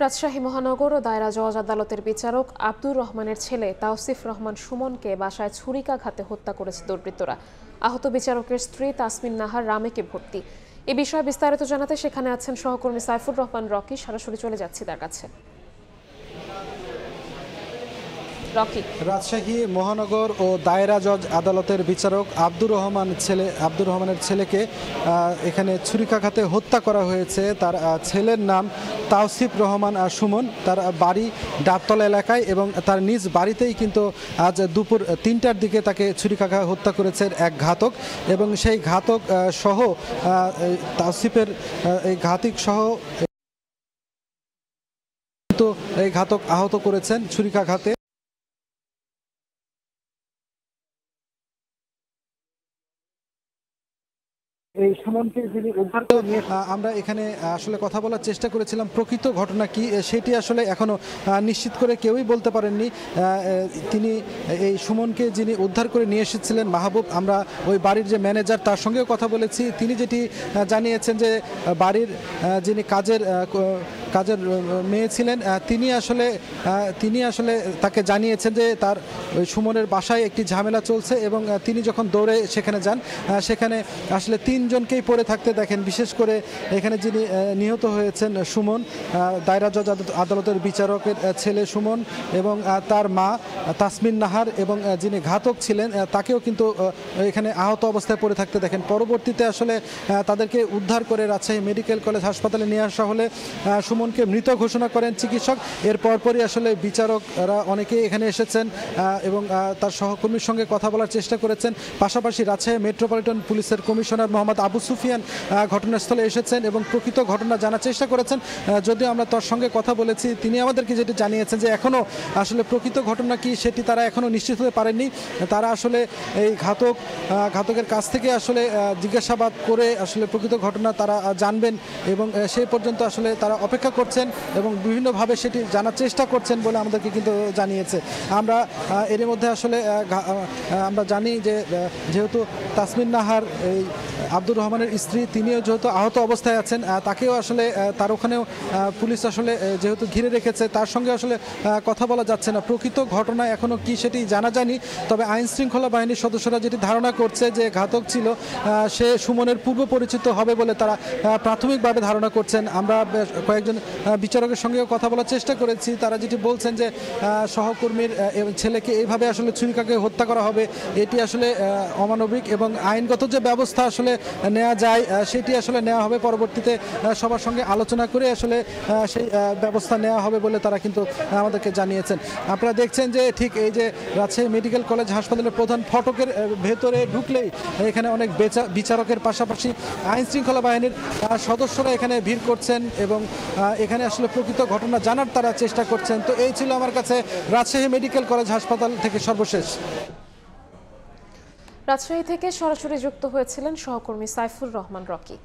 রাজশাহী মহানগর ও দায়রা জজ আদালতের বিচারক আব্দুর রহমানের ছেলে তাওসিফ রহমান সুমনকে বাসায় ছুরিকাঘাতে হত্যা করেছে দুর্বৃত্তরা। আহত বিচারকের স্ত্রী তাসমিন নাহার রামেকে ভর্তি। এ বিষয়ে বিস্তারিত জানাতে সেখানে আছেন সহকর্মী সাইফুর রহমান রকি। সরাসরি চলে যাচ্ছি তার কাছে। রাজশাহী মহানগর ও দায়রা জজ আদালতের বিচারক আব্দুর রহমানের ছেলেকে এখানে ছুরিকাঘাতে হত্যা করা হয়েছে। তার ছেলের নাম তাওসিফ রহমান সুমন। তার বাড়ি ডাবতলা এলাকায় এবং তার নিজ বাড়িতেই কিন্তু আজ দুপুর ৩টার দিকে তাকে ছুরিকাঘাতে হত্যা করেছে এক ঘাতক এবং সেই ঘাতক সহ তাওসিফের এই ঘাতক সহ এই ঘাতক আহত করেছেন ছুরিকাঘাতে। এই সুমনকে যিনি উদ্ধার করে নিয়ে আমরা এখানে আসলে কথা বলার চেষ্টা করেছিলাম প্রকৃত ঘটনা কি সেটি আসলে এখনো নিশ্চিত করে কেউই বলতে পারেননি। তিনি এই সুমনকে যিনি উদ্ধার করে নিয়ে এসেছিলেন মাহবুব, আমরা ওই বাড়ির যে ম্যানেজার তার সঙ্গেও কথা বলেছি। তিনি যেটি জানিয়েছেন যে বাড়ির যিনি কাজের মেয়ে ছিলেন তিনি আসলে তাকে জানিয়েছেন যে তার ওই সুমনের বাসায় একটি ঝামেলা চলছে এবং তিনি যখন দৌড়ে সেখানে যান সেখানে আসলে তিনজনকেই পড়ে থাকতে দেখেন। বিশেষ করে এখানে যিনি নিহত হয়েছেন সুমন, দায়রা জজ আদালতের বিচারকের ছেলে সুমন এবং তার মা তাসমিন নাহার এবং যিনি ঘাতক ছিলেন তাকেও কিন্তু এখানে আহত অবস্থায় পড়ে থাকতে দেখেন। পরবর্তীতে আসলে তাদেরকে উদ্ধার করে রাজশাহী মেডিকেল কলেজ হাসপাতালে নিয়ে আসা হলে সুমনকে মৃত ঘোষণা করেন চিকিৎসক। এর পরপরই আসলে বিচারকরা অনেকেই এখানে এসেছেন এবং তার সহকর্মীর সঙ্গে কথা বলার চেষ্টা করেছেন। পাশাপাশি রাজশাহী মেট্রোপলিটন পুলিশের কমিশনার মোহাম্মদ আবু সুফিয়ান ঘটনাস্থলে এসেছেন এবং প্রকৃত ঘটনা জানার চেষ্টা করেছেন। যদিও আমরা তার সঙ্গে কথা বলেছি, তিনি আমাদেরকে যেটি জানিয়েছেন যে এখনও আসলে প্রকৃত ঘটনা কি সেটি তারা এখনও নিশ্চিত হতে পারেননি। তারা আসলে এই ঘাতকের কাছ থেকে আসলে জিজ্ঞাসাবাদ করে আসলে প্রকৃত ঘটনা তারা জানবেন এবং সেই পর্যন্ত আসলে তারা অপেক্ষা করছেন এবং বিভিন্নভাবে সেটি জানার চেষ্টা করছেন বলে আমাদেরকে কিন্তু জানিয়েছে। আমরা এর মধ্যে আসলে আমরা জানি যে যেহেতু তাসমিন নাহার এই আব্দুর রহমানের স্ত্রী, তিনিও যেহেতু আহত অবস্থায় আছেন, তাকেও আসলে তার ওখানেও পুলিশ আসলে যেহেতু ঘিরে রেখেছে, তার সঙ্গে আসলে কথা বলা যাচ্ছে না। প্রকৃত ঘটনা এখনও কি সেটি জানা যায়নি। তবে আইন শৃঙ্খলা বাহিনীর সদস্যরা যেটি ধারণা করছে যে ঘাতক ছিল সে সুমনের পূর্ব পরিচিত হবে বলে তারা প্রাথমিকভাবে ধারণা করছেন। আমরা কয়েকজন বিচারকের সঙ্গেও কথা বলার চেষ্টা করেছি। তারা যেটি বলছেন যে সহকর্মীর ছেলেকে এইভাবে আসলে ছুরিকাঘাতে হত্যা করা হবে এটি আসলে অমানবিক এবং আইনগত যে ব্যবস্থা আসলে নেওয়া যায় সেটি আসলে নেওয়া হবে। পরবর্তীতে সবার সঙ্গে আলোচনা করে আসলে সেই ব্যবস্থা নেওয়া হবে বলে তারা কিন্তু আমাদেরকে জানিয়েছেন। আপনারা দেখছেন যে ঠিক এই যে রাজশাহী মেডিকেল কলেজ হাসপাতালের প্রধান ফটকের ভেতরে ঢুকলেই এখানে অনেক বিচারকের পাশাপাশি আইন শৃঙ্খলা বাহিনীর সদস্যরা এখানে ভিড় করছেন এবং এখানে আসলে প্রকৃত ঘটনা জানার তারা চেষ্টা করছেন। তো এই ছিল আমার কাছে রাজশাহী মেডিকেল কলেজ হাসপাতাল থেকে সর্বশেষ। রাজশাহী থেকে সরাসরি যুক্ত হয়েছিলেন সহকর্মী সাইফুর রহমান রকি।